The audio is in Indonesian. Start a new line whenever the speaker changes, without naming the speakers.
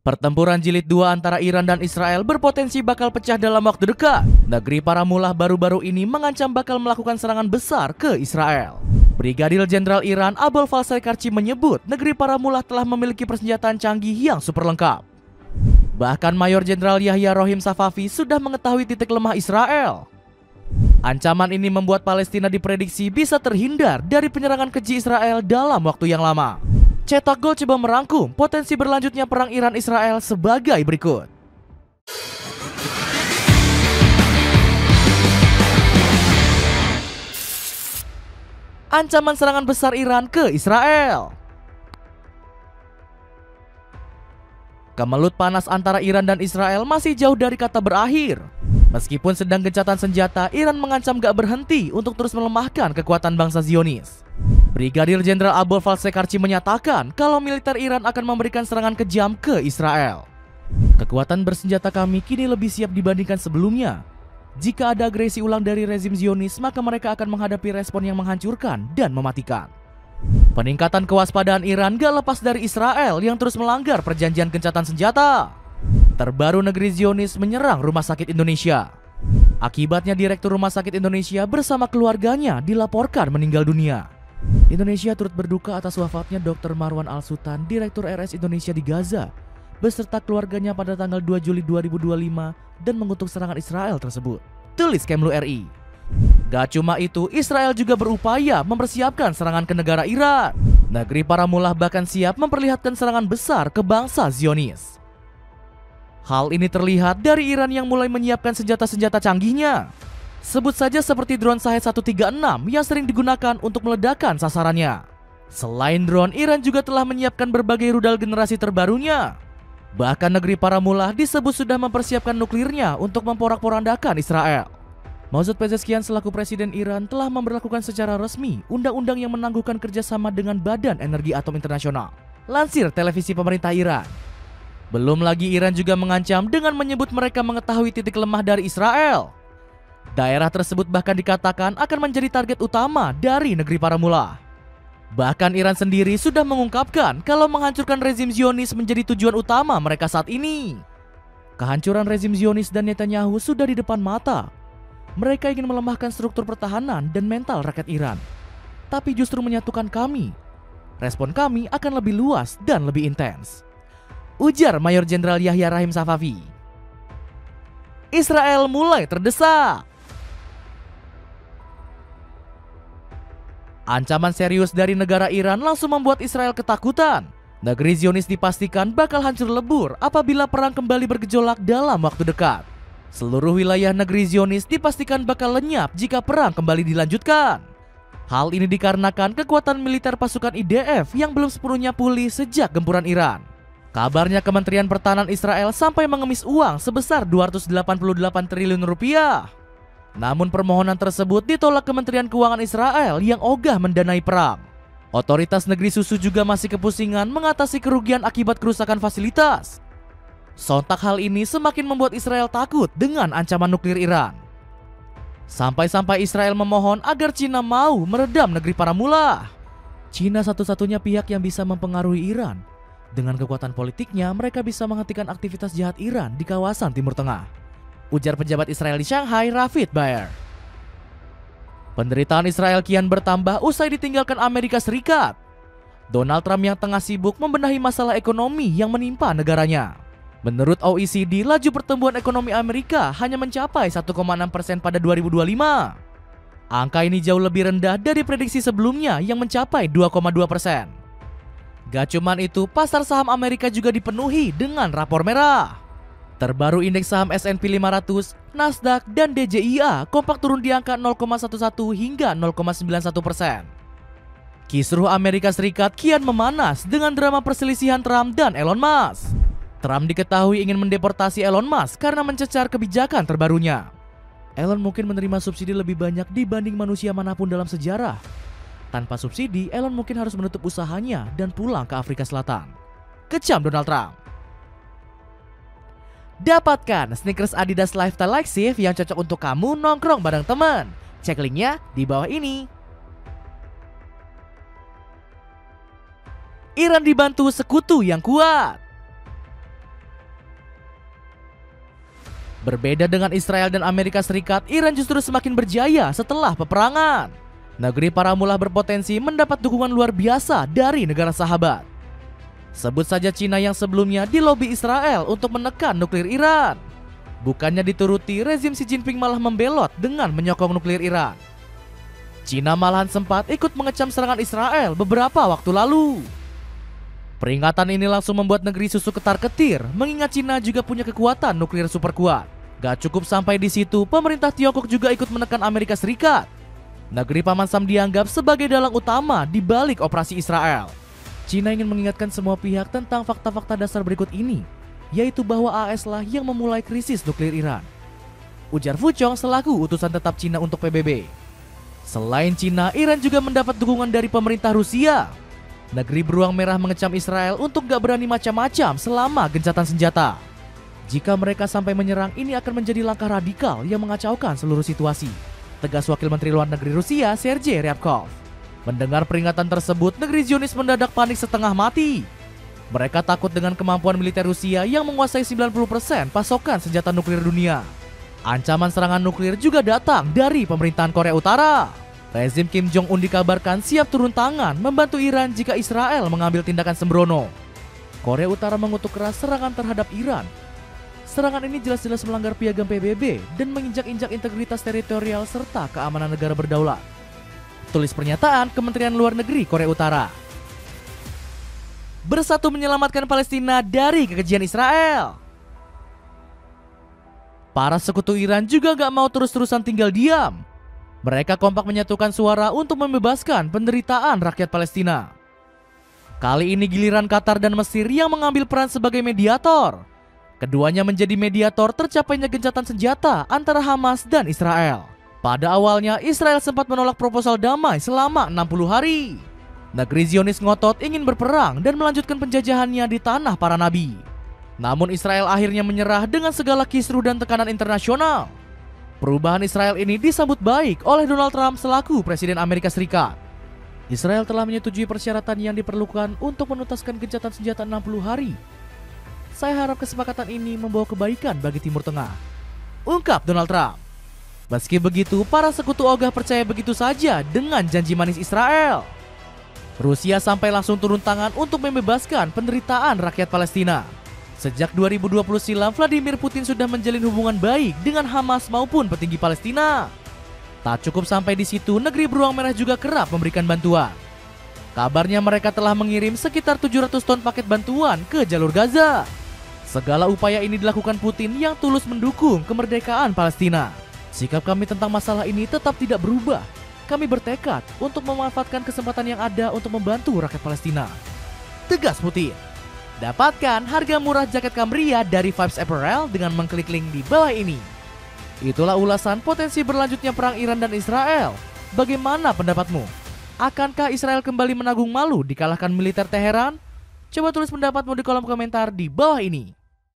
Pertempuran jilid 2 antara Iran dan Israel berpotensi bakal pecah dalam waktu dekat. Negeri para mullah baru-baru ini mengancam bakal melakukan serangan besar ke Israel. Brigadir Jenderal Iran Abul Falsai Karchi menyebut negeri para mullah telah memiliki persenjataan canggih yang super lengkap. Bahkan Mayor Jenderal Yahya Rohim Safavi sudah mengetahui titik lemah Israel. Ancaman ini membuat Palestina diprediksi bisa terhindar dari penyerangan keji Israel dalam waktu yang lama. Cetak Gol coba merangkum potensi berlanjutnya perang Iran-Israel sebagai berikut. Ancaman serangan besar Iran ke Israel. Kemelut panas antara Iran dan Israel masih jauh dari kata berakhir. Meskipun sedang gencatan senjata, Iran mengancam gak berhenti untuk terus melemahkan kekuatan bangsa Zionis. Brigadir Jenderal Abul Falsai Karchi menyatakan kalau militer Iran akan memberikan serangan kejam ke Israel. Kekuatan bersenjata kami kini lebih siap dibandingkan sebelumnya. Jika ada agresi ulang dari rezim Zionis, maka mereka akan menghadapi respon yang menghancurkan dan mematikan. Peningkatan kewaspadaan Iran gak lepas dari Israel yang terus melanggar perjanjian gencatan senjata. Terbaru negeri Zionis menyerang Rumah Sakit Indonesia. Akibatnya Direktur Rumah Sakit Indonesia bersama keluarganya dilaporkan meninggal dunia. Indonesia turut berduka atas wafatnya Dr. Marwan Al-Sultan, Direktur RS Indonesia di Gaza, beserta keluarganya pada tanggal 2 Juli 2025 dan mengutuk serangan Israel tersebut. Tulis Kemlu RI. Gak cuma itu, Israel juga berupaya mempersiapkan serangan ke negara Iran. Negeri para mullah bahkan siap memperlihatkan serangan besar ke bangsa Zionis. Hal ini terlihat dari Iran yang mulai menyiapkan senjata-senjata canggihnya. Sebut saja seperti drone Shahed 136 yang sering digunakan untuk meledakkan sasarannya. Selain drone, Iran juga telah menyiapkan berbagai rudal generasi terbarunya. Bahkan negeri para mullah disebut sudah mempersiapkan nuklirnya untuk memporak-porandakan Israel. Masoud Pezeshkian selaku Presiden Iran telah memberlakukan secara resmi undang-undang yang menangguhkan kerjasama dengan Badan Energi Atom Internasional. Lansir televisi pemerintah Iran. Belum lagi Iran juga mengancam dengan menyebut mereka mengetahui titik lemah dari Israel. Daerah tersebut bahkan dikatakan akan menjadi target utama dari negeri para mullah. Bahkan Iran sendiri sudah mengungkapkan kalau menghancurkan rezim Zionis menjadi tujuan utama mereka saat ini. Kehancuran rezim Zionis dan Netanyahu sudah di depan mata. Mereka ingin melemahkan struktur pertahanan dan mental rakyat Iran. Tapi justru menyatukan kami. Respon kami akan lebih luas dan lebih intens, ujar Mayor Jenderal Yahya Rohim Safavi. Israel mulai terdesak. Ancaman serius dari negara Iran langsung membuat Israel ketakutan. Negeri Zionis dipastikan bakal hancur lebur apabila perang kembali bergejolak dalam waktu dekat. Seluruh wilayah negeri Zionis dipastikan bakal lenyap jika perang kembali dilanjutkan. Hal ini dikarenakan kekuatan militer pasukan IDF yang belum sepenuhnya pulih sejak gempuran Iran. Kabarnya Kementerian Pertahanan Israel sampai mengemis uang sebesar 288 triliun rupiah. Namun permohonan tersebut ditolak Kementerian Keuangan Israel yang ogah mendanai perang. Otoritas negeri susu juga masih kepusingan mengatasi kerugian akibat kerusakan fasilitas. Sontak hal ini semakin membuat Israel takut dengan ancaman nuklir Iran. Sampai-sampai Israel memohon agar Cina mau meredam negeri para mullah. Cina satu-satunya pihak yang bisa mempengaruhi Iran. Dengan kekuatan politiknya, mereka bisa menghentikan aktivitas jahat Iran di kawasan Timur Tengah, ujar pejabat Israel di Shanghai, Rafid Baer. Penderitaan Israel kian bertambah usai ditinggalkan Amerika Serikat. Donald Trump yang tengah sibuk membenahi masalah ekonomi yang menimpa negaranya. Menurut OECD, laju pertumbuhan ekonomi Amerika hanya mencapai 1,6% pada 2025. Angka ini jauh lebih rendah dari prediksi sebelumnya yang mencapai 2,2%. Gak cuman itu, pasar saham Amerika juga dipenuhi dengan rapor merah. Terbaru indeks saham S&P 500, Nasdaq, dan DJIA kompak turun di angka 0,11 hingga 0,91%. Kisruh Amerika Serikat kian memanas dengan drama perselisihan Trump dan Elon Musk. Trump diketahui ingin mendeportasi Elon Musk karena mencecar kebijakan terbarunya. Elon mungkin menerima subsidi lebih banyak dibanding manusia manapun dalam sejarah. Tanpa subsidi, Elon mungkin harus menutup usahanya dan pulang ke Afrika Selatan, kecam Donald Trump. Dapatkan sneakers Adidas Lifestyle Like Shift yang cocok untuk kamu nongkrong bareng teman. Cek linknya di bawah ini. Iran dibantu sekutu yang kuat. Berbeda dengan Israel dan Amerika Serikat, Iran justru semakin berjaya setelah peperangan. Negeri para mullah berpotensi mendapat dukungan luar biasa dari negara sahabat. Sebut saja Cina yang sebelumnya dilobi Israel untuk menekan nuklir Iran. Bukannya dituruti, rezim Xi Jinping malah membelot dengan menyokong nuklir Iran. Cina malahan sempat ikut mengecam serangan Israel beberapa waktu lalu. Peringatan ini langsung membuat negeri susu ketar-ketir, mengingat Cina juga punya kekuatan nuklir super kuat. Gak cukup sampai di situ, pemerintah Tiongkok juga ikut menekan Amerika Serikat. Negeri Paman Sam dianggap sebagai dalang utama di balik operasi Israel. Cina ingin mengingatkan semua pihak tentang fakta-fakta dasar berikut ini, yaitu bahwa AS lah yang memulai krisis nuklir Iran. Ujar Fu Chong selaku utusan tetap Cina untuk PBB. Selain Cina, Iran juga mendapat dukungan dari pemerintah Rusia. Negeri beruang merah mengecam Israel untuk gak berani macam-macam selama gencatan senjata. Jika mereka sampai menyerang, ini akan menjadi langkah radikal yang mengacaukan seluruh situasi, tegas Wakil Menteri Luar Negeri Rusia Sergei Ryabkov. Mendengar peringatan tersebut, negeri Zionis mendadak panik setengah mati. Mereka takut dengan kemampuan militer Rusia yang menguasai 90% pasokan senjata nuklir dunia. Ancaman serangan nuklir juga datang dari pemerintahan Korea Utara. Rezim Kim Jong-un dikabarkan siap turun tangan membantu Iran jika Israel mengambil tindakan sembrono. Korea Utara mengutuk keras serangan terhadap Iran. Serangan ini jelas-jelas melanggar piagam PBB dan menginjak-injak integritas teritorial serta keamanan negara berdaulat. Tulis pernyataan Kementerian Luar Negeri Korea Utara. Bersatu menyelamatkan Palestina dari kekejian Israel. Para sekutu Iran juga gak mau terus-terusan tinggal diam. Mereka kompak menyatukan suara untuk membebaskan penderitaan rakyat Palestina. Kali ini giliran Qatar dan Mesir yang mengambil peran sebagai mediator. Keduanya menjadi mediator tercapainya gencatan senjata antara Hamas dan Israel. Pada awalnya, Israel sempat menolak proposal damai selama 60 hari. Negeri Zionis ngotot ingin berperang dan melanjutkan penjajahannya di tanah para nabi. Namun Israel akhirnya menyerah dengan segala kisruh dan tekanan internasional. Perubahan Israel ini disambut baik oleh Donald Trump selaku Presiden Amerika Serikat. Israel telah menyetujui persyaratan yang diperlukan untuk menuntaskan gencatan senjata 60 hari. Saya harap kesepakatan ini membawa kebaikan bagi Timur Tengah, ungkap Donald Trump. Meski begitu, para sekutu ogah percaya begitu saja dengan janji manis Israel. Rusia sampai langsung turun tangan untuk membebaskan penderitaan rakyat Palestina. Sejak 2020 silam, Vladimir Putin sudah menjalin hubungan baik dengan Hamas maupun petinggi Palestina. Tak cukup sampai di situ, negeri beruang merah juga kerap memberikan bantuan. Kabarnya mereka telah mengirim sekitar 700 ton paket bantuan ke jalur Gaza. Segala upaya ini dilakukan Putin yang tulus mendukung kemerdekaan Palestina. Sikap kami tentang masalah ini tetap tidak berubah. Kami bertekad untuk memanfaatkan kesempatan yang ada untuk membantu rakyat Palestina, tegas Putin. Dapatkan harga murah jaket Cambria dari Vibes Apparel dengan mengklik link di bawah ini. Itulah ulasan potensi berlanjutnya perang Iran dan Israel. Bagaimana pendapatmu? Akankah Israel kembali menanggung malu dikalahkan militer Teheran? Coba tulis pendapatmu di kolom komentar di bawah ini.